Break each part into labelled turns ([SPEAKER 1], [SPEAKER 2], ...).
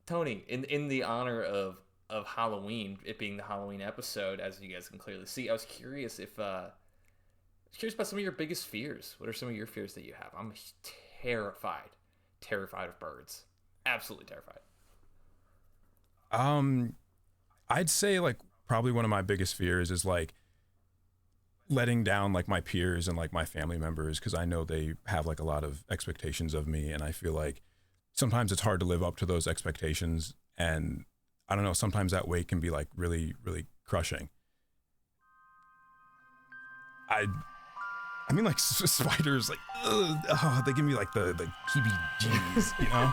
[SPEAKER 1] Tony, in the honor of Halloween, it being the Halloween episode, as you guys can clearly see, I was curious if curious about some of your biggest fears. What are some of your fears that you have? I'm terrified, terrified of birds, absolutely terrified.
[SPEAKER 2] Um, I'd say like probably one of my biggest fears is like letting down like my peers and like my family members because I know they have like a lot of expectations of me, and I feel like sometimes it's hard to live up to those expectations, and I don't know, sometimes that weight can be like really really crushing. I i mean like spiders like ugh, oh, they give me like the heebie jeebies, you know.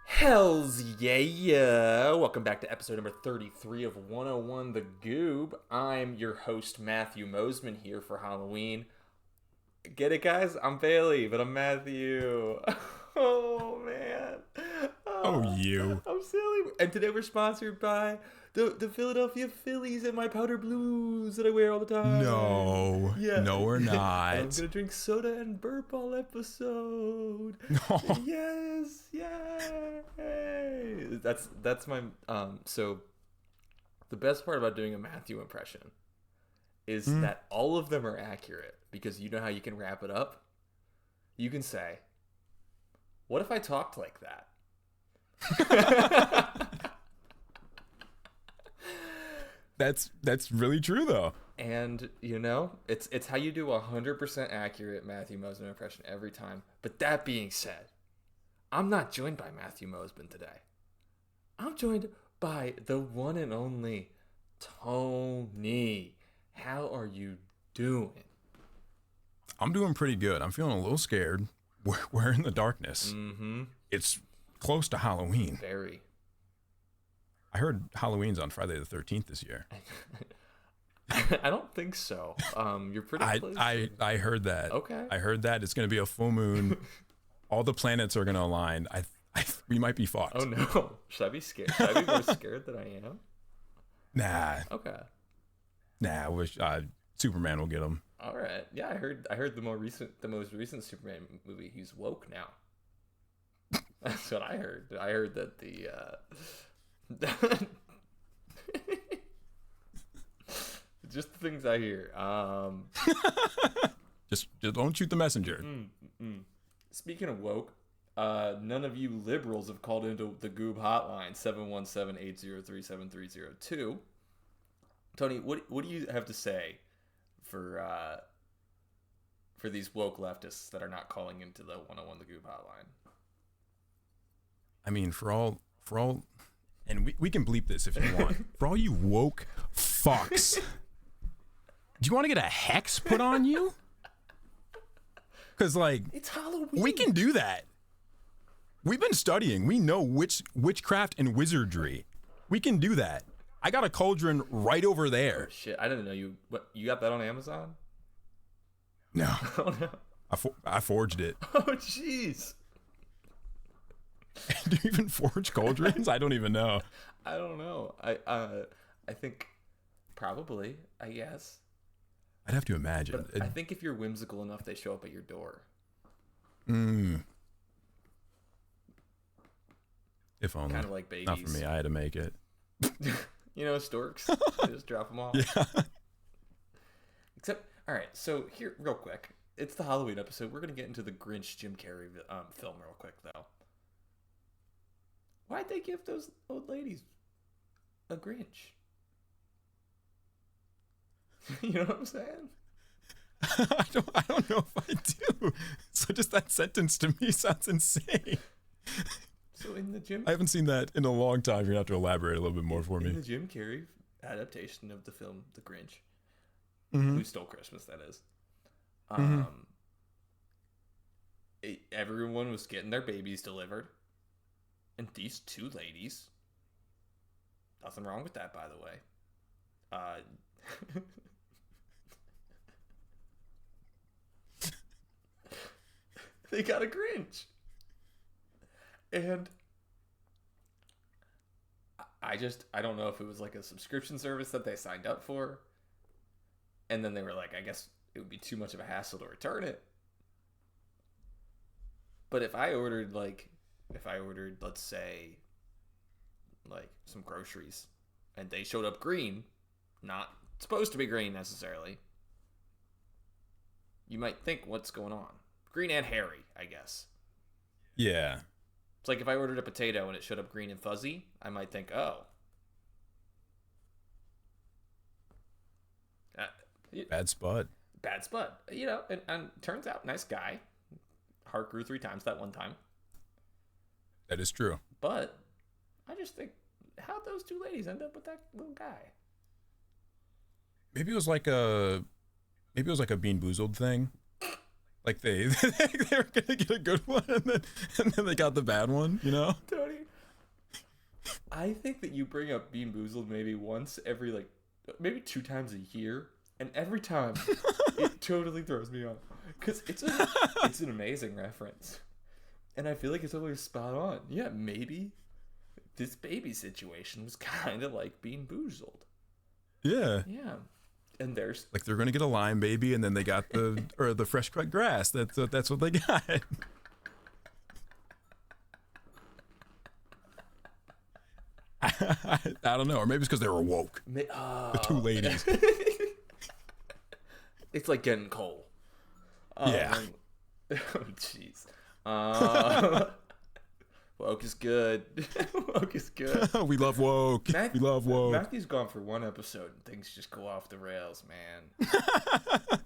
[SPEAKER 1] Hells yeah! Welcome back to episode number 33 of 101 The Goob. I'm your host, Matthew Mosman, here for Halloween. Get it, guys? I'm Bailey, but I'm Matthew. Oh, man.
[SPEAKER 2] Oh,
[SPEAKER 1] Oh,
[SPEAKER 2] you.
[SPEAKER 1] I'm silly. And today we're sponsored by the Philadelphia Phillies and my powder blues that I wear all the time.
[SPEAKER 2] No,
[SPEAKER 1] Yeah.
[SPEAKER 2] no, we're
[SPEAKER 1] And I'm
[SPEAKER 2] not.
[SPEAKER 1] gonna drink soda and burp all episode.
[SPEAKER 2] No.
[SPEAKER 1] Yes, yay! That's my So the best part about doing a Matthew impression is that all of them are accurate because you know how you can wrap it up. You can say, "What if I talked like that?"
[SPEAKER 2] That's really true though.
[SPEAKER 1] And it's how you do 100% accurate Matthew Mosman impression every time. But that being said, I'm not joined by Matthew Mosman today. I'm joined by the one and only Tony. How are you doing?
[SPEAKER 2] I'm doing pretty good. I'm feeling a little scared. We're in the darkness.
[SPEAKER 1] Mm-hmm.
[SPEAKER 2] It's close to Halloween.
[SPEAKER 1] Very.
[SPEAKER 2] I heard Halloween's on Friday the 13th this year.
[SPEAKER 1] I don't think so. You're pretty close.
[SPEAKER 2] I heard that.
[SPEAKER 1] Okay.
[SPEAKER 2] I heard that it's going to be a full moon. All the planets are going to align. We might be fucked.
[SPEAKER 1] Oh no. Should I be scared? Should I be more scared than I am?
[SPEAKER 2] Nah.
[SPEAKER 1] Okay.
[SPEAKER 2] Nah. I wish Superman will get him.
[SPEAKER 1] All right. Yeah, I heard the most recent Superman movie. He's woke now. That's what I heard. I heard that the just the things I hear.
[SPEAKER 2] Just don't shoot the messenger.
[SPEAKER 1] Speaking of woke, none of you liberals have called into the Goob hotline 717-803-7302. Tony, what do you have to say for these woke leftists that are not calling into the 101 the Goob hotline?
[SPEAKER 2] I mean, for all, and we can bleep this if you want. For all you woke fucks, do you want to get a hex put on you? Because like,
[SPEAKER 1] It's Halloween.
[SPEAKER 2] we can do that. We've been studying. We know witchcraft and wizardry. We can do that. I got a cauldron right over there.
[SPEAKER 1] Shit, I didn't know you. What, you got that on Amazon?
[SPEAKER 2] No,
[SPEAKER 1] Oh no.
[SPEAKER 2] I forged it.
[SPEAKER 1] Oh jeez.
[SPEAKER 2] Do you even forge cauldrons? I don't even know.
[SPEAKER 1] I don't know. I think probably. I guess.
[SPEAKER 2] I'd have to imagine.
[SPEAKER 1] But I think if you're whimsical enough, they show up at your door.
[SPEAKER 2] If only.
[SPEAKER 1] Kind of like babies.
[SPEAKER 2] Not for me. I had to make it.
[SPEAKER 1] Storks. They just drop them off.
[SPEAKER 2] Yeah.
[SPEAKER 1] Except, all right. So here, real quick, it's the Halloween episode. We're gonna get into the Grinch Jim Carrey film real quick, though. Why'd they give those old ladies a Grinch? You know what I'm saying?
[SPEAKER 2] I don't know if I do. So just that sentence to me sounds insane.
[SPEAKER 1] So in the Jim,
[SPEAKER 2] I haven't seen that in a long time. You're gonna have to elaborate a little bit more for
[SPEAKER 1] in
[SPEAKER 2] me.
[SPEAKER 1] the Jim Carrey adaptation of the film The Grinch, Who Stole Christmas, that is. Everyone was getting their babies delivered, and these two ladies Nothing wrong with that, by the way. They got a Grinch. And I don't know if it was like a subscription service that they signed up for. And then they were like, I guess it would be too much of a hassle to return it. But if I ordered, let's say, like some groceries, and they showed up green, not supposed to be green necessarily, you might think, what's going on? Green and hairy, I guess.
[SPEAKER 2] Yeah.
[SPEAKER 1] It's like if I ordered a potato and it showed up green and fuzzy, I might think, oh.
[SPEAKER 2] Bad spud.
[SPEAKER 1] Bad spud. And turns out, nice guy. Heart grew 3 times that one time.
[SPEAKER 2] That is true.
[SPEAKER 1] But I just think, how'd those 2 ladies end up with that little guy?
[SPEAKER 2] Maybe it was like a Bean Boozled thing. Like they were gonna get a good one, and then they got the bad one.
[SPEAKER 1] Tony, I think that you bring up Bean Boozled maybe once every maybe 2 times a year, and every time it totally throws me off because it's an amazing reference, and I feel like it's always spot on. Yeah, maybe this baby situation was kind of like Bean Boozled.
[SPEAKER 2] Yeah.
[SPEAKER 1] Yeah. And there's
[SPEAKER 2] like they're gonna get a Lime baby, and then they got the fresh cut grass. That's what they got. I don't know, or maybe it's because they were woke. The 2 ladies.
[SPEAKER 1] It's like getting coal.
[SPEAKER 2] Yeah.
[SPEAKER 1] Oh jeez. Woke is good. Woke is good.
[SPEAKER 2] We love woke. We love woke.
[SPEAKER 1] Matthew's gone for 1 episode and things just go off the rails, man.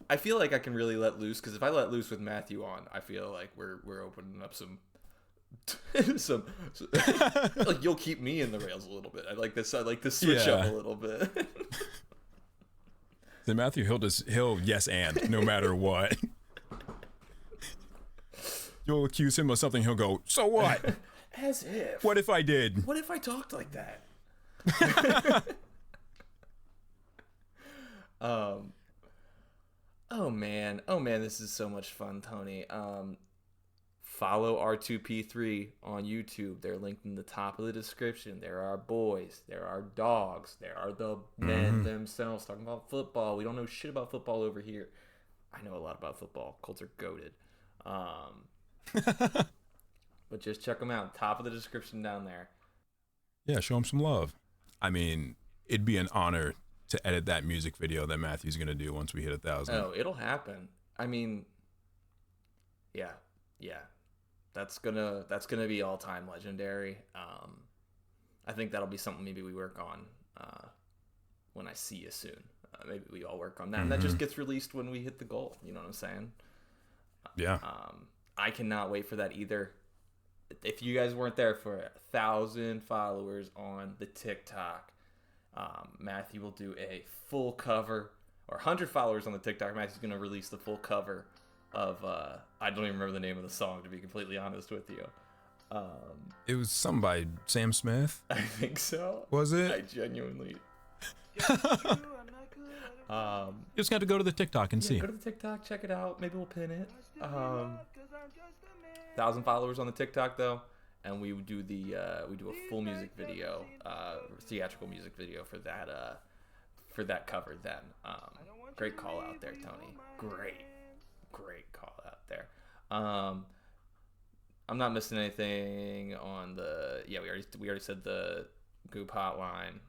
[SPEAKER 1] I feel like I can really let loose because if I let loose with Matthew on, I feel like we're opening up some like you'll keep me in the rails a little bit. I like this. I like to switch up a little bit.
[SPEAKER 2] Then Matthew, he'll yes and no matter what. You'll accuse him of something, he'll go, so what?
[SPEAKER 1] As if.
[SPEAKER 2] What if I did?
[SPEAKER 1] What if I talked like that? Oh man, this is so much fun, Tony. Follow R2P3 on YouTube. They're linked in the top of the description. There are boys, there are dogs, there are the men themselves talking about football. We don't know shit about football over here. I know a lot about football. Colts are goated. But just check them out. Top of the description down there.
[SPEAKER 2] Yeah, show them some love. I mean, it'd be an honor to edit that music video that Matthew's gonna do once we hit 1,000.
[SPEAKER 1] Oh, it'll happen. I mean, yeah. That's gonna be all time legendary. I think that'll be something maybe we work on when I see you soon. Maybe we all work on that, and that just gets released when we hit the goal. You know what I'm saying?
[SPEAKER 2] Yeah.
[SPEAKER 1] I cannot wait for that either. If you guys weren't there for 1,000 followers on the TikTok, Matthew will do a full cover, or 100 followers on the TikTok. Matthew's going to release the full cover of, I don't even remember the name of the song, to be completely honest with you.
[SPEAKER 2] It was something by Sam Smith.
[SPEAKER 1] I think so.
[SPEAKER 2] Was it?
[SPEAKER 1] I genuinely...
[SPEAKER 2] You just got to go to the TikTok and see.
[SPEAKER 1] Go to the TikTok, check it out. Maybe we'll pin it. 1,000 followers on the TikTok though, and we do a full music video, theatrical music video for that cover. Then, great call out there, Tony. Great call out there. I'm not missing anything on the. Yeah, we already said the Goop hotline,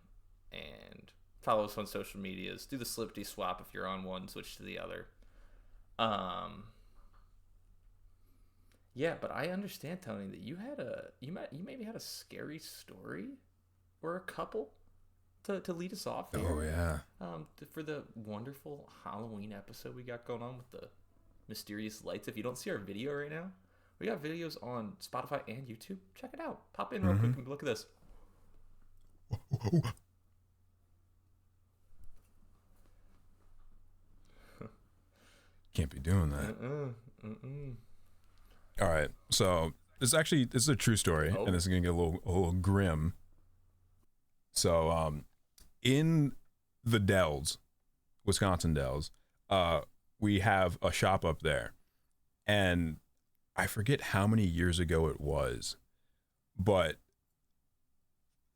[SPEAKER 1] and follow us on social medias. Do the slippity swap if you're on one, switch to the other. Yeah, but I understand, Tony, that you maybe had a scary story or a couple to lead us off here.
[SPEAKER 2] Oh yeah.
[SPEAKER 1] For the wonderful Halloween episode we got going on with the mysterious lights. If you don't see our video right now, we got videos on Spotify and YouTube. Check it out. Pop in real quick and look at this.
[SPEAKER 2] Can't be doing that. All right, so this is a true story, and this is gonna get a little grim. So in the Dells, Wisconsin Dells, we have a shop up there, and I forget how many years ago it was, but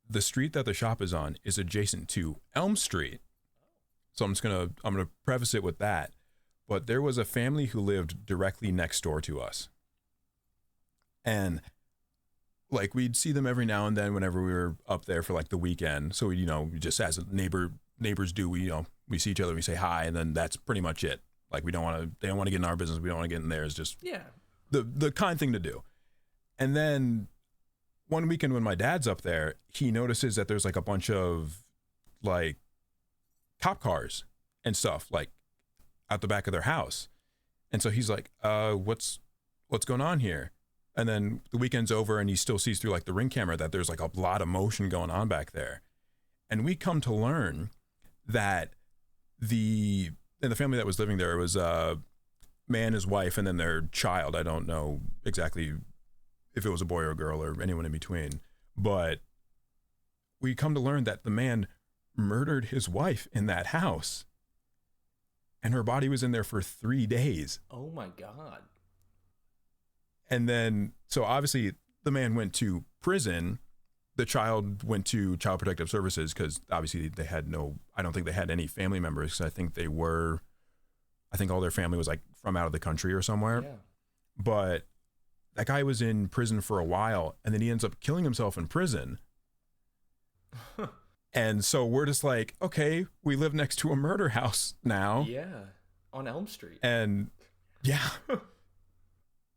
[SPEAKER 2] the street that the shop is on is adjacent to Elm Street. So I'm gonna preface it with that. But there was a family who lived directly next door to us, and like we'd see them every now and then whenever we were up there for like the weekend. So we, just as neighbors do, we see each other, we say hi, and then that's pretty much it. Like they don't want to get in our business, we don't want to get in theirs. Just
[SPEAKER 1] Yeah.
[SPEAKER 2] the kind thing to do. And then one weekend when my dad's up there, he notices that there's like a bunch of like cop cars and stuff like out the back of their house. And so he's like, what's going on here? And then the weekend's over and he still sees through like the Ring camera that there's like a lot of motion going on back there. And we come to learn that the family that was living there was a man, his wife, and then their child. I don't know exactly if it was a boy or a girl or anyone in between, but we come to learn that the man murdered his wife in that house, and her body was in there for 3 days.
[SPEAKER 1] Oh my God.
[SPEAKER 2] And then, so obviously the man went to prison. The child went to Child Protective Services because obviously I don't think they had any family members, because I think all their family was like from out of the country or somewhere.
[SPEAKER 1] Yeah.
[SPEAKER 2] But that guy was in prison for a while, and then he ends up killing himself in prison. And so we're just like, okay, we live next to a murder house now.
[SPEAKER 1] Yeah. On Elm Street.
[SPEAKER 2] And yeah.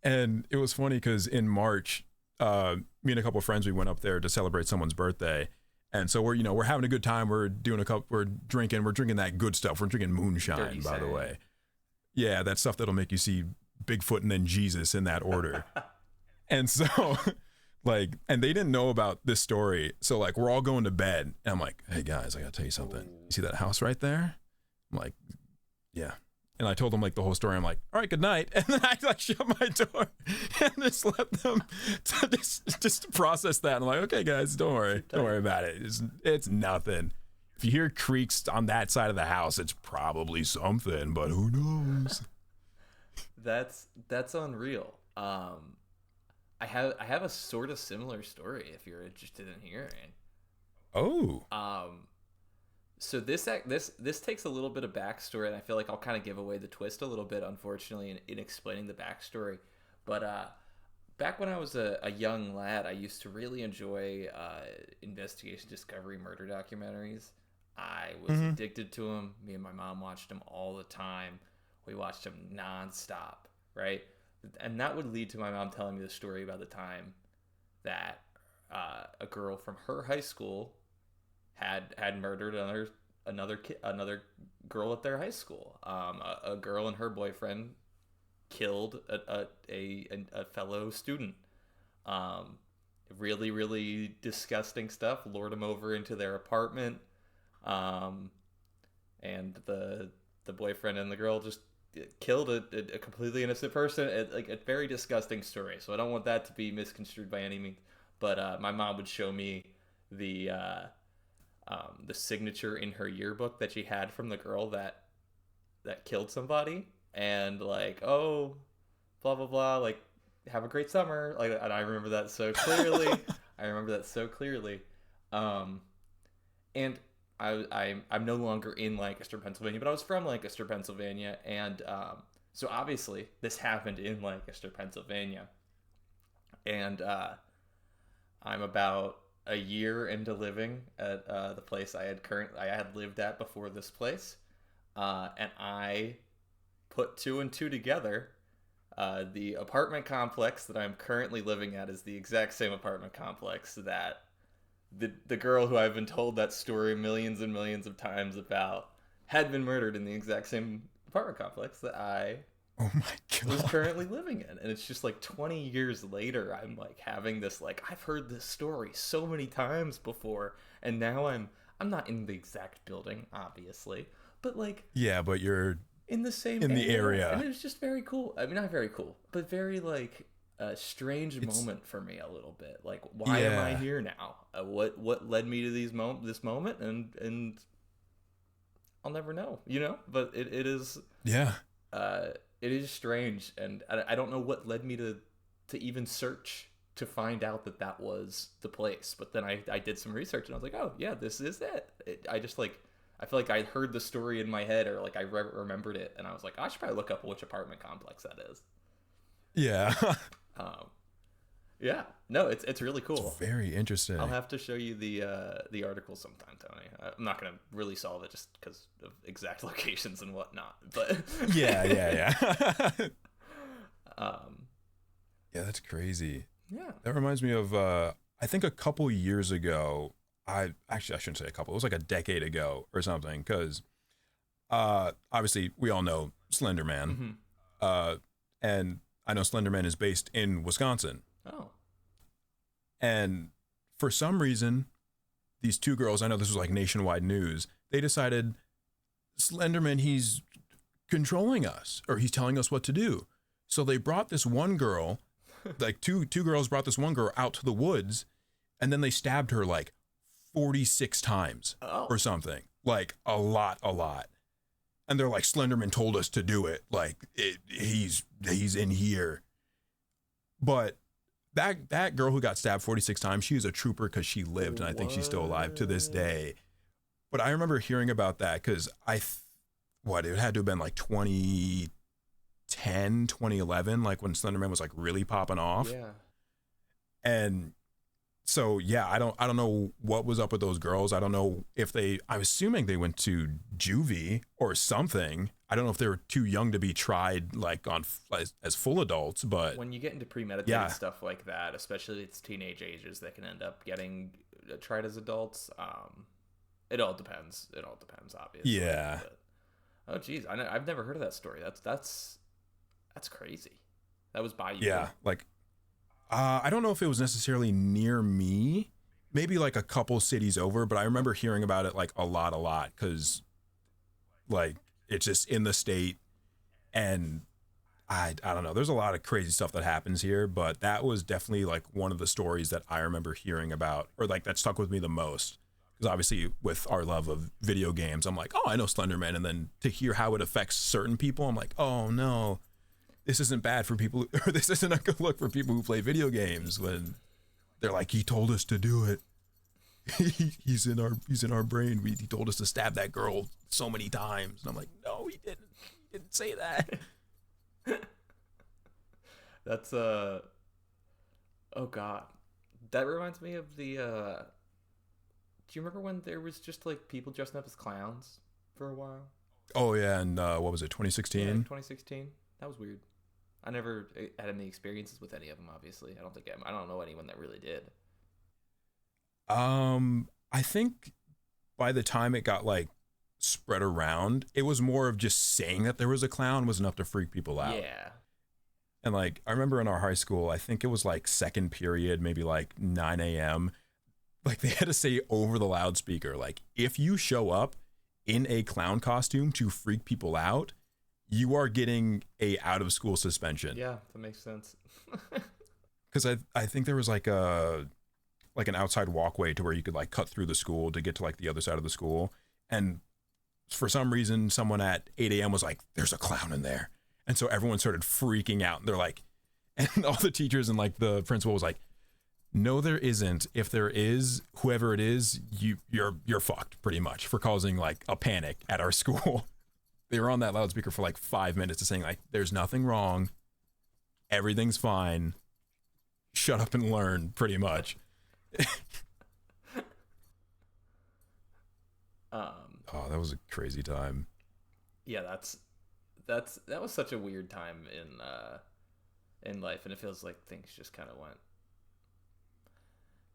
[SPEAKER 2] And it was funny because in March, me and a couple of friends, we went up there to celebrate someone's birthday. And so we're having a good time. We're drinking that good stuff. We're drinking moonshine,
[SPEAKER 1] Dirty
[SPEAKER 2] by the
[SPEAKER 1] Sand.
[SPEAKER 2] way. Yeah, that stuff that'll make you see Bigfoot and then Jesus in that order. And so and they didn't know about this story. So like we're all going to bed, and I'm like, hey guys, I gotta tell you something. You see that house right there? I'm like, yeah. And I told them like the whole story. I'm like, all right, good night. And then I like shut my door and just let them just process that. And I'm like, okay, guys, don't worry about it. It's nothing. If you hear creaks on that side of the house, it's probably something, but who knows?
[SPEAKER 1] That's unreal. I have a sort of similar story if you're interested in hearing.
[SPEAKER 2] Oh.
[SPEAKER 1] So this takes a little bit of backstory, and I feel like I'll kind of give away the twist a little bit, unfortunately, in explaining the backstory. But back when I was a young lad, I used to really enjoy investigation, discovery, murder documentaries. I was addicted to them. Me and my mom watched them all the time. We watched them nonstop, right? And that would lead to my mom telling me the story about the time that a girl from her high school had murdered another girl at their high school. A girl and her boyfriend killed a fellow student. Really, really disgusting stuff. Lured him over into their apartment, and the boyfriend and the girl just killed a completely innocent person. A very disgusting story. So I don't want that to be misconstrued by any means. But my mom would show me the signature in her yearbook that she had from the girl that killed somebody, and like, oh, blah blah blah, like, have a great summer, like, and I remember that so clearly. And I'm no longer in Lancaster, Pennsylvania, but I was from Lancaster, Pennsylvania, and so obviously this happened in Lancaster, Pennsylvania, and I'm about a year into living at the place I had lived at before this place, and I put two and two together. The apartment complex that I'm currently living at is the exact same apartment complex that the girl who I've been told that story millions and millions of times about had been murdered in the exact same apartment complex that I
[SPEAKER 2] Oh my
[SPEAKER 1] was
[SPEAKER 2] God.
[SPEAKER 1] currently living in. And it's just like 20 years later, I'm like having this, like, I've heard this story so many times before, and now I'm not in the exact building, obviously, but like,
[SPEAKER 2] Yeah, but you're
[SPEAKER 1] in the same
[SPEAKER 2] in the area.
[SPEAKER 1] And it was just very cool. I mean, not very cool, but very like, a strange
[SPEAKER 2] It's
[SPEAKER 1] moment for me a little bit. Like, why am I
[SPEAKER 2] yeah,
[SPEAKER 1] here now? What led me to this moment? And I'll never know, you know. But
[SPEAKER 2] yeah,
[SPEAKER 1] uh, it is strange, and I don't know what led me to even search to find out that that was the place. But then I did some research, and I was like, oh yeah, this is it. I just like I feel like I heard the story in my head, or like I remembered it, and I was like, I should probably look up which apartment complex that is.
[SPEAKER 2] yeah.
[SPEAKER 1] Um, yeah, no, it's really
[SPEAKER 2] It's
[SPEAKER 1] cool.
[SPEAKER 2] very
[SPEAKER 1] I'll
[SPEAKER 2] interesting.
[SPEAKER 1] have to show you the article sometime, Tony. I'm not gonna really solve it just because of exact locations and whatnot, but
[SPEAKER 2] Yeah, yeah, yeah.
[SPEAKER 1] um,
[SPEAKER 2] Yeah, that's crazy.
[SPEAKER 1] yeah.
[SPEAKER 2] That reminds me of I think a couple years ago. I shouldn't say a couple. It was like a decade ago or something. Because obviously we all know Slender Man,
[SPEAKER 1] Hmm.
[SPEAKER 2] uh, and I know Slender Man is based in Wisconsin.
[SPEAKER 1] Oh,
[SPEAKER 2] And for some reason, these two girls, I know this was like nationwide news, they decided Slenderman, he's controlling us or he's telling us what to do. So they brought this one girl, like two girls brought this one girl out to the woods, and then they stabbed her like 46 times
[SPEAKER 1] oh,
[SPEAKER 2] or something. Like a lot, a lot. And they're like, Slenderman told us to do it. Like he's in here. But that girl who got stabbed 46 times, she was a trooper because she lived, and I think she's still alive to this
[SPEAKER 1] what?
[SPEAKER 2] day. But I remember hearing about that because it had to have been like 2010, 2011, like when Slenderman was like really popping off.
[SPEAKER 1] Yeah.
[SPEAKER 2] And so yeah, I don't know what was up with those girls. I don't know if I'm assuming they went to juvie or something. I don't know if they were too young to be tried like as full adults, but
[SPEAKER 1] When you get into premeditated
[SPEAKER 2] yeah,
[SPEAKER 1] stuff like that, especially its teenage ages, they can end up getting tried as adults. It all depends. It all depends, obviously.
[SPEAKER 2] yeah,
[SPEAKER 1] But, oh, geez, I've never heard of that story. That's crazy. That was by you.
[SPEAKER 2] yeah. Like I don't know if it was necessarily near me, maybe like a couple cities over, but I remember hearing about it like a lot because like it's just in the state. And I don't know. There's a lot of crazy stuff that happens here, but that was definitely like one of the stories that I remember hearing about, or like that stuck with me the most. Because obviously, with our love of video games, I'm like, oh, I know Slenderman, and then to hear how it affects certain people, I'm like, oh no, this isn't bad for people, or this isn't a good look for people who play video games. When they're like, he told us to do it. He's in our brain. He told us to stab that girl so many times, and I'm like, no, he didn't. He didn't say that.
[SPEAKER 1] That's oh god. That reminds me of the do you remember when there was just like people dressing up as clowns for a while?
[SPEAKER 2] Oh yeah, and what was it,
[SPEAKER 1] Yeah, like
[SPEAKER 2] 2016?
[SPEAKER 1] 2016. That was weird. I never had any experiences with any of them, obviously. I don't know anyone that really did.
[SPEAKER 2] I think by the time it got like spread around, it was more of just saying that there was a clown was enough to freak people out.
[SPEAKER 1] Yeah.
[SPEAKER 2] And like I remember in our high school, I think it was like second period, maybe like 9 a.m. Like they had to say over the loudspeaker, like if you show up in a clown costume to freak people out, you are getting a out of school suspension.
[SPEAKER 1] Yeah, that makes sense.
[SPEAKER 2] Because I think there was like an outside walkway to where you could like cut through the school to get to like the other side of the school. And for some reason, someone at 8 a.m. was like, there's a clown in there. And so everyone started freaking out. And they're like, and all the teachers and like the principal was like, no, there isn't. If there is, whoever it is, you're fucked pretty much for causing like a panic at our school. They were on that loudspeaker for like 5 minutes saying like, there's nothing wrong. Everything's fine. Shut up and learn pretty much. Oh, that was a crazy time.
[SPEAKER 1] Yeah, that was such a weird time in life, and it feels like things just kind of went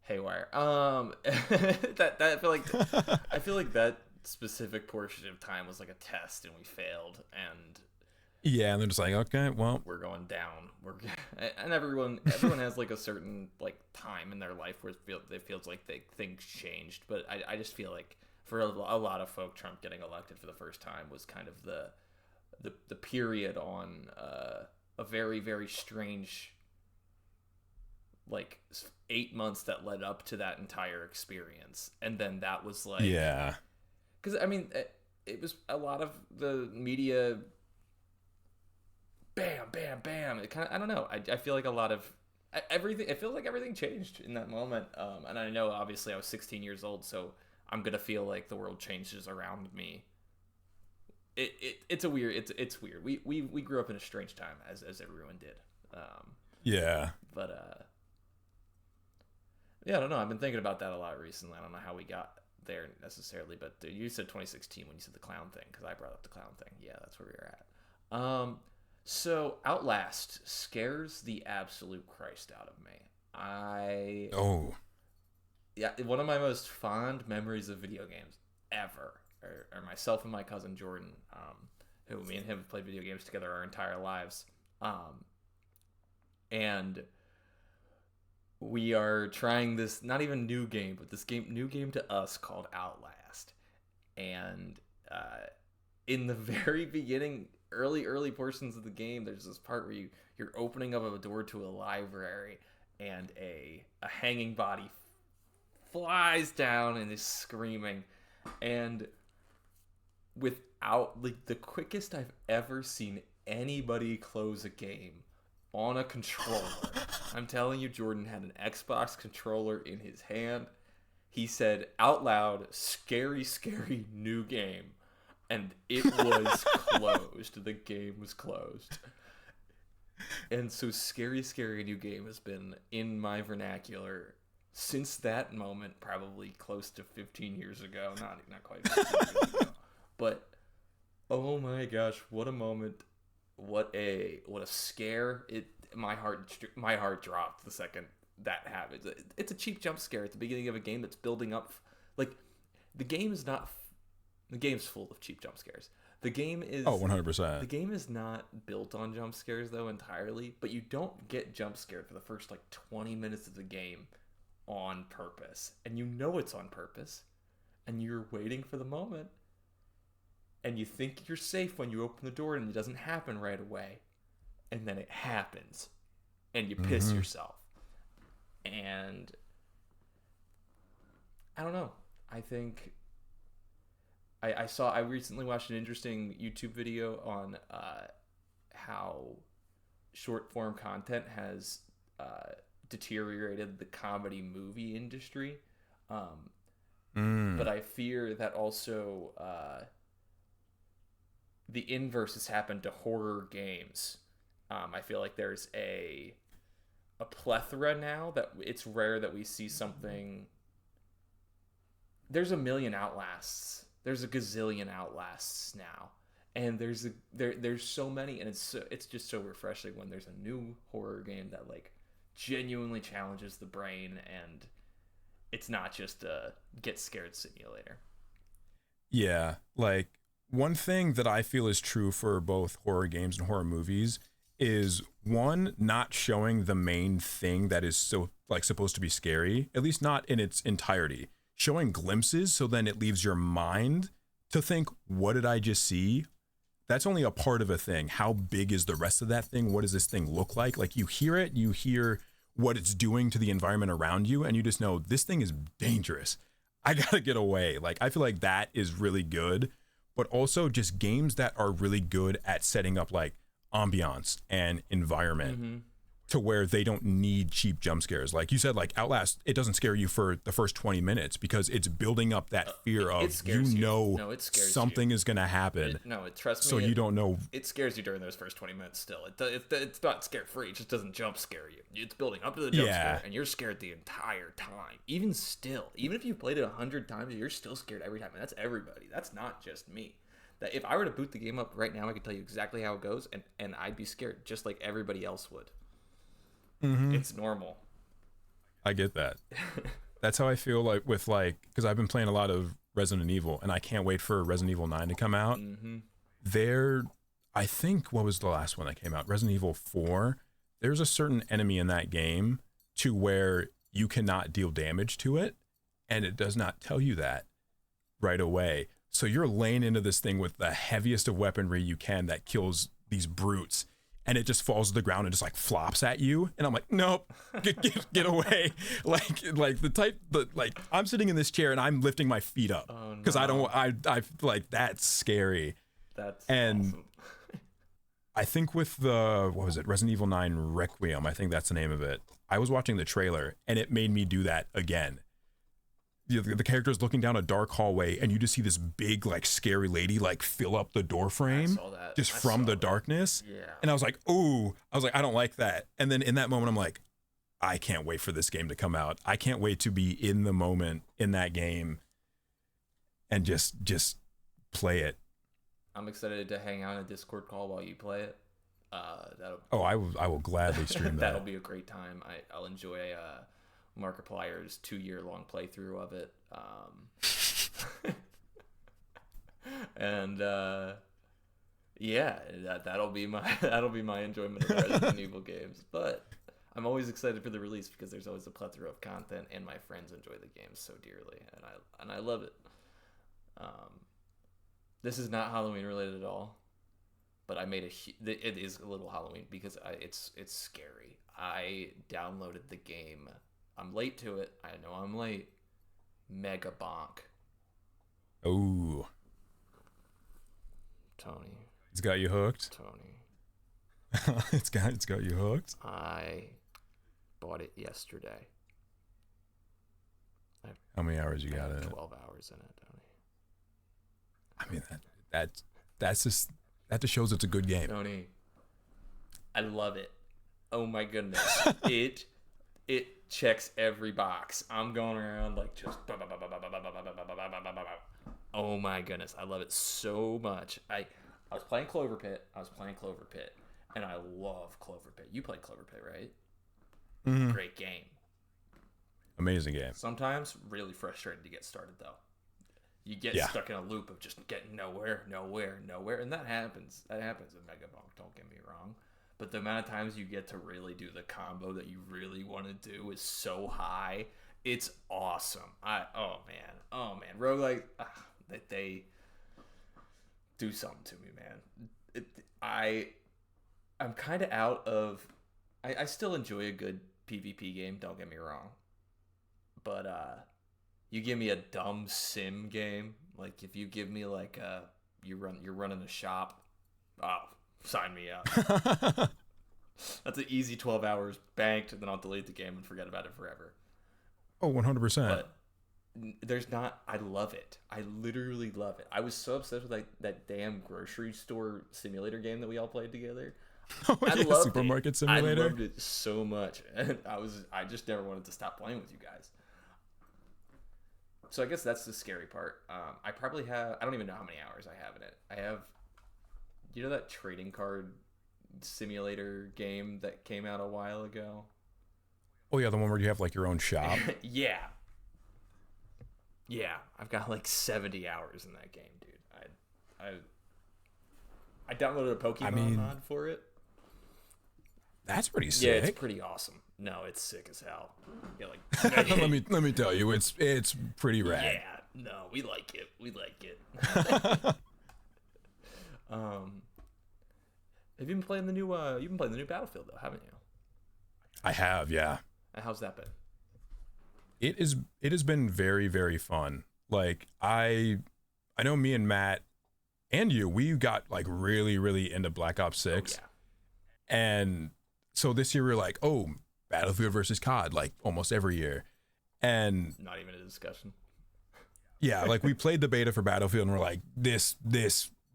[SPEAKER 1] haywire. That I feel like that specific portion of time was like a test, and we failed, and
[SPEAKER 2] Yeah, and they're just like, okay, well,
[SPEAKER 1] we're going down. And everyone has like a certain like time in their life where it feels like things changed. But I just feel like for a lot of folk, Trump getting elected for the first time was kind of the period on a very, very strange like 8 months that led up to that entire experience, and then that was like,
[SPEAKER 2] Yeah.
[SPEAKER 1] because I mean, it was a lot of the media, bam, bam, bam. It kind of, I don't know. I feel like a lot of everything. It feels like everything changed in that moment. And I know obviously I was 16 years old, so I'm gonna feel like the world changes around me. It's a weird. It's weird. We grew up in a strange time, as everyone did.
[SPEAKER 2] Yeah.
[SPEAKER 1] But yeah, I don't know. I've been thinking about that a lot recently. I don't know how we got there necessarily, but you said 2016 when you said the clown thing, because I brought up the clown thing. Yeah, that's where we were at. So Outlast scares the absolute Christ out of me.
[SPEAKER 2] Oh.
[SPEAKER 1] Yeah, one of my most fond memories of video games ever are myself and my cousin Jordan, who me and him have played video games together our entire lives. And we are trying this not even new game, but this new game to us called Outlast. And in the very beginning, early portions of the game, there's this part where you're opening up a door to a library, and a hanging body flies down and is screaming. And without, like, the quickest I've ever seen anybody close a game on a controller. I'm telling you, Jordan had an Xbox controller in his hand. He said out loud, "Scary, scary new game." And it was closed. The game was closed. And so Scary, Scary New Game has been in my vernacular since that moment, probably close to 15 years ago. Not quite 15 years ago. But, oh my gosh, what a moment. What a scare. My heart dropped the second that happened. It's a cheap jump scare at the beginning of a game that's building up. Like, the game's full of cheap jump scares. The game is
[SPEAKER 2] 100%.
[SPEAKER 1] The game is not built on jump scares though entirely, but you don't get jump scared for the first like 20 minutes of the game on purpose. And you know it's on purpose, and you're waiting for the moment. And you think you're safe when you open the door, and it doesn't happen right away. And then it happens, and you piss yourself. And I don't know. I think I recently watched an interesting YouTube video on how short form content has deteriorated the comedy movie industry. But I fear that also the inverse has happened to horror games. I feel like there's a plethora now that it's rare that we see something. There's a million Outlasts. There's a gazillion Outlasts now, and there's so many, and it's just so refreshing when there's a new horror game that like genuinely challenges the brain, and it's not just a get scared simulator.
[SPEAKER 2] Yeah, like one thing that I feel is true for both horror games and horror movies is one, not showing the main thing that is so like supposed to be scary, at least not in its entirety. Showing glimpses, so then it leaves your mind to think, what did I just see? That's only a part of a thing. How big is the rest of that thing? What does this thing look like? Like you hear it, you hear what it's doing to the environment around you, and you just know this thing is dangerous. I gotta get away. Like I feel like that is really good, but also just games that are really good at setting up like ambiance and environment to where they don't need cheap jump scares. Like you said, like Outlast, it doesn't scare you for the first 20 minutes because it's building up that fear of it something is going to happen.
[SPEAKER 1] Trust me.
[SPEAKER 2] So you don't know.
[SPEAKER 1] It scares you during those first 20 minutes still. It's not scare free. It just doesn't jump scare you. It's building up to the jump scare, and you're scared the entire time. Even if you've played it 100 times, you're still scared every time. And that's everybody. That's not just me. That if I were to boot the game up right now, I could tell you exactly how it goes, and I'd be scared just like everybody else would. It's normal.
[SPEAKER 2] I get that. That's how I feel like with like, because I've been playing a lot of Resident Evil, and I can't wait for Resident Evil 9 to come out. I think, what was the last one that came out? Resident Evil 4. There's a certain enemy in that game to where you cannot deal damage to it, and it does not tell you that right away. So you're laying into this thing with the heaviest of weaponry you can that kills these brutes, and it just falls to the ground and just like flops at you, and I'm like, nope, get away. like the type, like I'm sitting in this chair and I'm lifting my feet up
[SPEAKER 1] Oh
[SPEAKER 2] because
[SPEAKER 1] no.
[SPEAKER 2] I like that's scary.
[SPEAKER 1] That's
[SPEAKER 2] And
[SPEAKER 1] awesome.
[SPEAKER 2] I think with the, what was it, Resident Evil 9 Requiem, I think that's the name of it. I was watching the trailer and it made me do that again. The character is looking down a dark hallway and you just see this big like scary lady like fill up the door
[SPEAKER 1] I
[SPEAKER 2] frame
[SPEAKER 1] saw that.
[SPEAKER 2] just
[SPEAKER 1] I
[SPEAKER 2] from
[SPEAKER 1] saw
[SPEAKER 2] the
[SPEAKER 1] that.
[SPEAKER 2] darkness.
[SPEAKER 1] Yeah.
[SPEAKER 2] And I was like, ooh, I was like, I don't like that. And then in that moment, I'm like, I can't wait for this game to come out. I can't wait to be in the moment in that game and just play it.
[SPEAKER 1] I'm excited to hang out in a Discord call while you play it. That'll
[SPEAKER 2] Oh, I will gladly stream
[SPEAKER 1] that'll
[SPEAKER 2] that.
[SPEAKER 1] be a great time. I'll enjoy Markiplier's 2-year long playthrough of it. And yeah, that'll be my that'll be my enjoyment of the Resident Evil games. But I'm always excited for the release because there's always a plethora of content, and my friends enjoy the games so dearly, and I love it. This is not Halloween related at all, but I made it is a little Halloween because it's scary. I downloaded the game. I'm late to it. I know I'm late. Mega Bonk.
[SPEAKER 2] Oh,
[SPEAKER 1] Tony.
[SPEAKER 2] it's got you hooked.
[SPEAKER 1] Tony.
[SPEAKER 2] It's got you hooked.
[SPEAKER 1] I bought it yesterday.
[SPEAKER 2] How many hours you
[SPEAKER 1] I
[SPEAKER 2] got
[SPEAKER 1] have
[SPEAKER 2] in it?
[SPEAKER 1] 12 hours in it, Tony.
[SPEAKER 2] I mean that's just that just shows it's a good game.
[SPEAKER 1] Tony, I love it. Oh my goodness. It checks every box. I'm going around like just oh my goodness. I love it so much. I was playing Clover Pit. And I love Clover Pit. You played Clover Pit, right?
[SPEAKER 2] Mhm.
[SPEAKER 1] Great game.
[SPEAKER 2] Amazing game.
[SPEAKER 1] Sometimes really frustrating to get started though. You get
[SPEAKER 2] Yeah.
[SPEAKER 1] stuck in a loop of just getting nowhere, and that happens. That happens in Mega Bonk, don't get me wrong. But the amount of times you get to really do the combo that you really want to do is so high. It's awesome. Oh man, roguelike, that they do something to me, man. I'm kind of out of. I still enjoy a good PvP game. Don't get me wrong, but you give me a dumb sim game, like if you give me like you're running a shop, oh, sign me up. That's an easy 12 hours banked, and then I'll delete the game and forget about it forever.
[SPEAKER 2] Oh, 100%.
[SPEAKER 1] But there's not. I love it. I literally love it. I was so obsessed with like that damn grocery store simulator game that we all played together.
[SPEAKER 2] Oh,
[SPEAKER 1] I
[SPEAKER 2] yeah,
[SPEAKER 1] loved
[SPEAKER 2] Supermarket
[SPEAKER 1] it.
[SPEAKER 2] Simulator.
[SPEAKER 1] I loved it so much, and I just never wanted to stop playing with you guys. So I guess that's the scary part. I probably have. I don't even know how many hours I have in it. I have. You know that trading card simulator game that came out a while ago?
[SPEAKER 2] Oh yeah, the one where you have like your own shop.
[SPEAKER 1] Yeah. I've got like 70 hours in that game, dude. I downloaded a Pokemon mod for it.
[SPEAKER 2] That's pretty sick.
[SPEAKER 1] Yeah, it's pretty awesome. No, it's sick as hell. Yeah, like
[SPEAKER 2] let me tell you, it's pretty rad.
[SPEAKER 1] yeah, no, we like it. Have you been playing the new? You've been playing the new Battlefield though, haven't you?
[SPEAKER 2] I have, yeah.
[SPEAKER 1] How's that been?
[SPEAKER 2] It has been very, very fun. Like I know me and Matt and you, we got like really, really into Black Ops 6.
[SPEAKER 1] Oh, yeah.
[SPEAKER 2] And so this year we were like, oh, Battlefield versus COD, like almost every year. And
[SPEAKER 1] Not even a discussion.
[SPEAKER 2] yeah, like we played the beta for Battlefield and we're like, this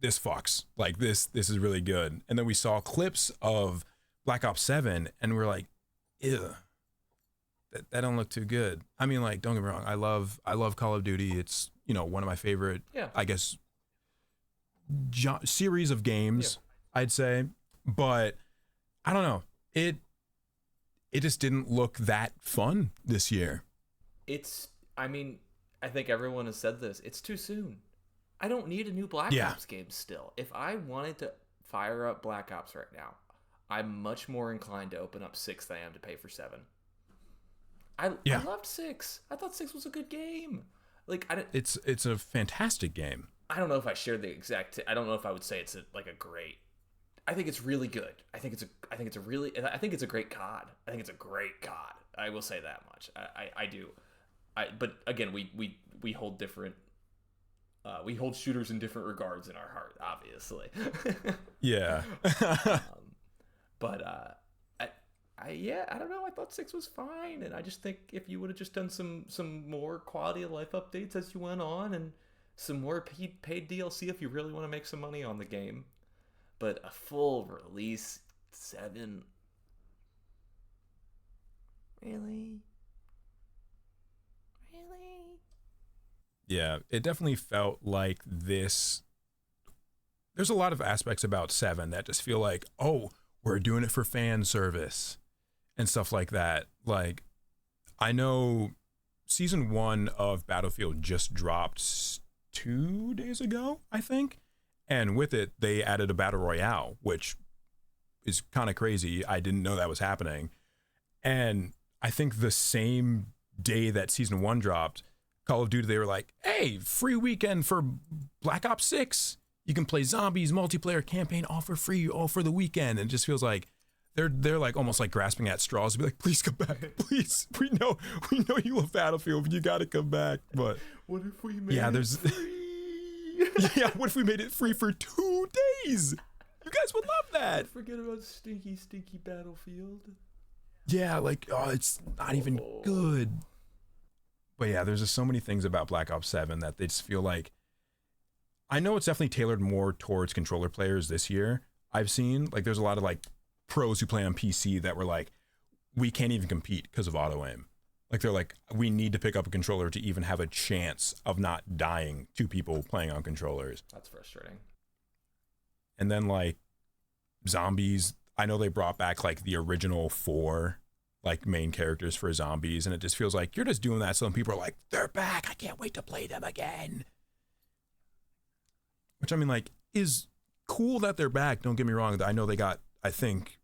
[SPEAKER 2] fucks. Like this is really good. And then we saw clips of Black Ops 7 and we're like, ew. That don't look too good. I mean, like, don't get me wrong. I love Call of Duty. It's, you know, one of my favorite, I guess, series of games, I'd say. But I don't know. It just didn't look that fun this year.
[SPEAKER 1] I mean, I think everyone has said this. It's too soon. I don't need a new Black Ops game still. If I wanted to fire up Black Ops right now, I'm much more inclined to open up 6 than I am to pay for 7. I loved 6. I thought 6 was a good game. Like
[SPEAKER 2] it's a fantastic game.
[SPEAKER 1] I don't know if I shared the exact. I don't know if I would say it's like a great. I think it's really good. I think it's a great COD. I think it's a great COD. I will say that much. I do. But again, we hold different. We hold shooters in different regards in our heart, obviously.
[SPEAKER 2] Yeah.
[SPEAKER 1] But yeah, I don't know. I thought 6 was fine, and I just think if you would have just done some more quality of life updates as you went on, and some more paid DLC if you really want to make some money on the game, but a full release 7, really, really.
[SPEAKER 2] Yeah, it definitely felt like this. There's a lot of aspects about 7 that just feel like, oh, we're doing it for fan service and stuff like that. Like, I know season 1 of Battlefield just dropped 2 days ago, I think. And with it, they added a battle royale, which is kind of crazy. I didn't know that was happening. And I think the same day that season 1 dropped, Call of Duty, they were like, hey, free weekend for Black Ops 6. You can play zombies, multiplayer campaign, all for free, all for the weekend. And it just feels like they're like almost like grasping at straws to be like, please come back, please. We know you love Battlefield, but you got to come back. But
[SPEAKER 1] what if we made it free?
[SPEAKER 2] Yeah, what if we made it free for 2 days? You guys would love that.
[SPEAKER 1] Forget about stinky Battlefield.
[SPEAKER 2] Yeah, like, oh, it's not even good. But yeah, there's just so many things about Black Ops 7 that they just feel like, I know it's definitely tailored more towards controller players this year. I've seen, like, there's a lot of like pros who play on PC that were like, we can't even compete because of auto aim. Like, they're like, we need to pick up a controller to even have a chance of not dying to people playing on controllers.
[SPEAKER 1] That's frustrating.
[SPEAKER 2] And then like zombies, I know they brought back like the original 4 like main characters for zombies, and it just feels like you're just doing that so some people are like, they're back, I can't wait to play them again. Which, I mean, like, is cool that they're back, don't get me wrong. I know they got, I think,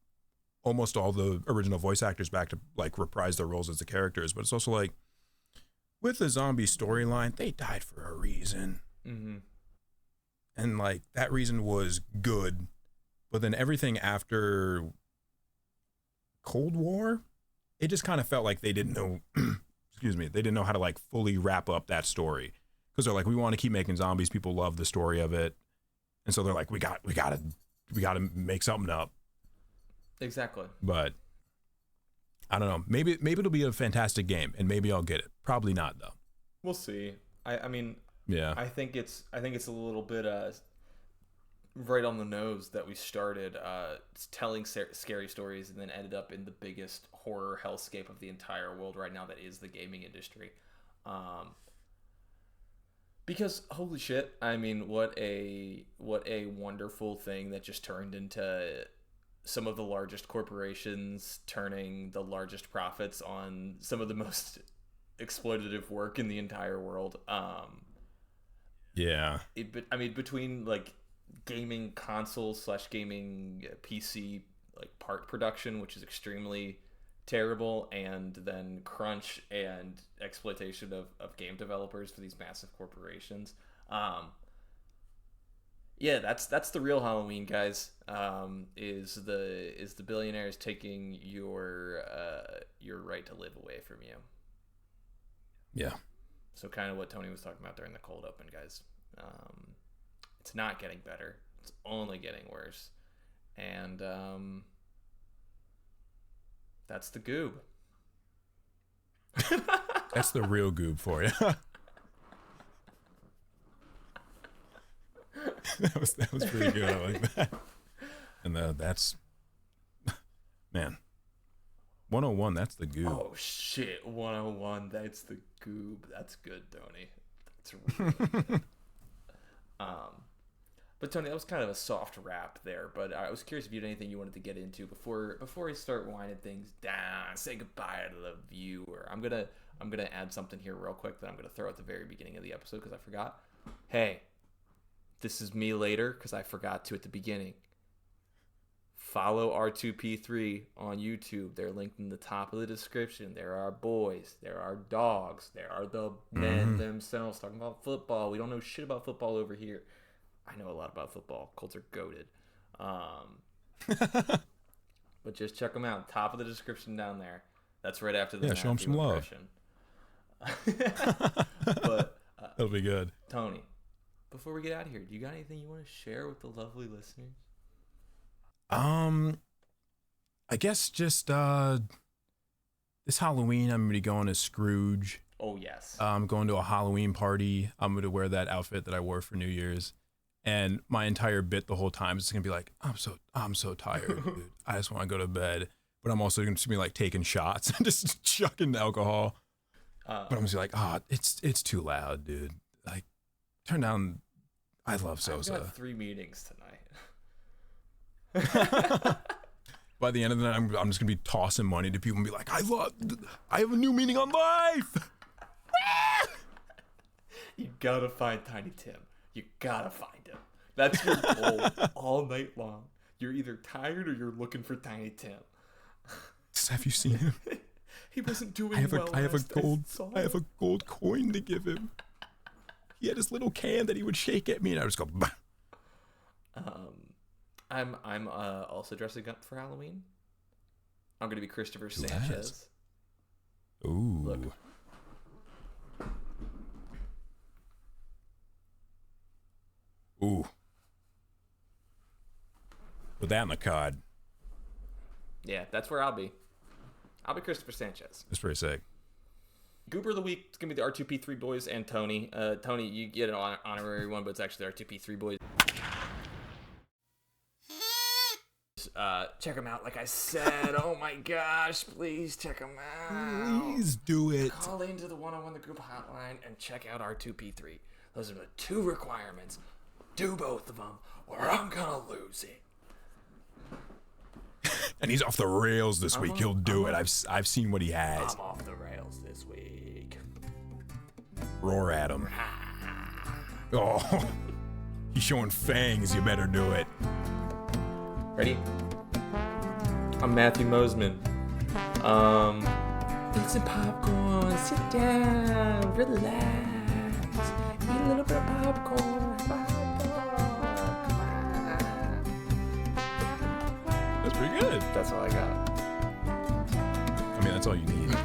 [SPEAKER 2] almost all the original voice actors back to like reprise their roles as the characters, but it's also like, with the zombie storyline, they died for a reason.
[SPEAKER 1] Mm-hmm.
[SPEAKER 2] And like that reason was good, but then everything after Cold War, it just kind of felt like they didn't know excuse me, they didn't know how to like fully wrap up that story, because they're like, we want to keep making zombies, people love the story of it, and so they're like, we gotta make something up.
[SPEAKER 1] Exactly.
[SPEAKER 2] But I don't know, maybe it'll be a fantastic game, and maybe I'll get it. Probably not though.
[SPEAKER 1] We'll see. I mean,
[SPEAKER 2] yeah,
[SPEAKER 1] I think it's a little bit right on the nose that we started telling scary stories and then ended up in the biggest horror hellscape of the entire world right now, that is the gaming industry. Because holy shit, I mean, what a wonderful thing that just turned into some of the largest corporations turning the largest profits on some of the most exploitative work in the entire world.
[SPEAKER 2] yeah,
[SPEAKER 1] I mean, between like gaming consoles / gaming PC like part production, which is extremely terrible, and then crunch and exploitation of game developers for these massive corporations. Yeah, that's the real Halloween, guys. Is the billionaires taking your right to live away from you.
[SPEAKER 2] yeah.
[SPEAKER 1] So kind of what Tony was talking about during the cold open, guys. It's not getting better. It's only getting worse. And that's the goob.
[SPEAKER 2] That's the real goob for you. that was pretty good. I like that. And that's, man, 101, that's the goob.
[SPEAKER 1] Oh shit, 101, that's the goob. That's good, Tony. That's really good. But Tony, that was kind of a soft wrap there. But I was curious if you had anything you wanted to get into before we start winding things down. Say goodbye to the viewer. I'm gonna add something here real quick that I'm gonna throw at the very beginning of the episode because I forgot. Hey, this is me later because I forgot to at the beginning. Follow R2P3 on YouTube. They're linked in the top of the description. There are boys. There are dogs. There are the men themselves talking about football. We don't know shit about football over here. I know a lot about football. Colts are goated. But just check them out. Top of the description down there. That's right after the
[SPEAKER 2] Yeah, show 'em
[SPEAKER 1] Matthew
[SPEAKER 2] some love.
[SPEAKER 1] impression. But
[SPEAKER 2] That'll be good.
[SPEAKER 1] Tony, before we get out of here, do you got anything you want to share with the lovely listeners?
[SPEAKER 2] I guess just this Halloween I'm gonna be going as Scrooge.
[SPEAKER 1] Oh yes.
[SPEAKER 2] I'm going to a Halloween party. I'm gonna wear that outfit that I wore for New Year's, and my entire bit the whole time is gonna be like, I'm so tired, dude. I just want to go to bed. But I'm also gonna be like taking shots and just chucking alcohol. But I'm just like, it's too loud, dude. Like, turn down. I love Sosa.
[SPEAKER 1] I've got 3 meetings tonight.
[SPEAKER 2] By the end of the night, I'm just gonna be tossing money to people and be like, I have a new meaning on life.
[SPEAKER 1] You gotta find Tiny Tim. You gotta find him. That's your goal all night long. You're either tired or you're looking for Tiny Tim.
[SPEAKER 2] Have you seen him?
[SPEAKER 1] He wasn't doing
[SPEAKER 2] I have a gold coin to give him. He had his little can that he would shake at me, and I would just go. Bah.
[SPEAKER 1] I'm also dressing up for Halloween. I'm gonna be Christopher Sanchez.
[SPEAKER 2] Ooh.
[SPEAKER 1] Look.
[SPEAKER 2] Ooh. Put that in the card.
[SPEAKER 1] Yeah, that's where I'll be. I'll be Christopher Sanchez.
[SPEAKER 2] That's pretty sick.
[SPEAKER 1] Goober of the week is gonna be the R2P3 boys and Tony. Tony, you get an honorary one, but it's actually the R2P3 boys. Check them out, like I said. Oh my gosh, please check them out.
[SPEAKER 2] Please do it.
[SPEAKER 1] Call into the 101 the group hotline and check out R2P3. Those are the 2 requirements. Do both of them, or I'm gonna lose it.
[SPEAKER 2] And he's off the rails this week. He'll do it. I've seen what he has.
[SPEAKER 1] I'm off the rails this week.
[SPEAKER 2] Roar at him. Oh, he's showing fangs. You better do it.
[SPEAKER 1] Ready? I'm Matthew Mosman. Eat some popcorn. Sit down. Relax. Eat a little bit of popcorn.
[SPEAKER 2] That's pretty good.
[SPEAKER 1] That's all I got.
[SPEAKER 2] I mean, that's all you need.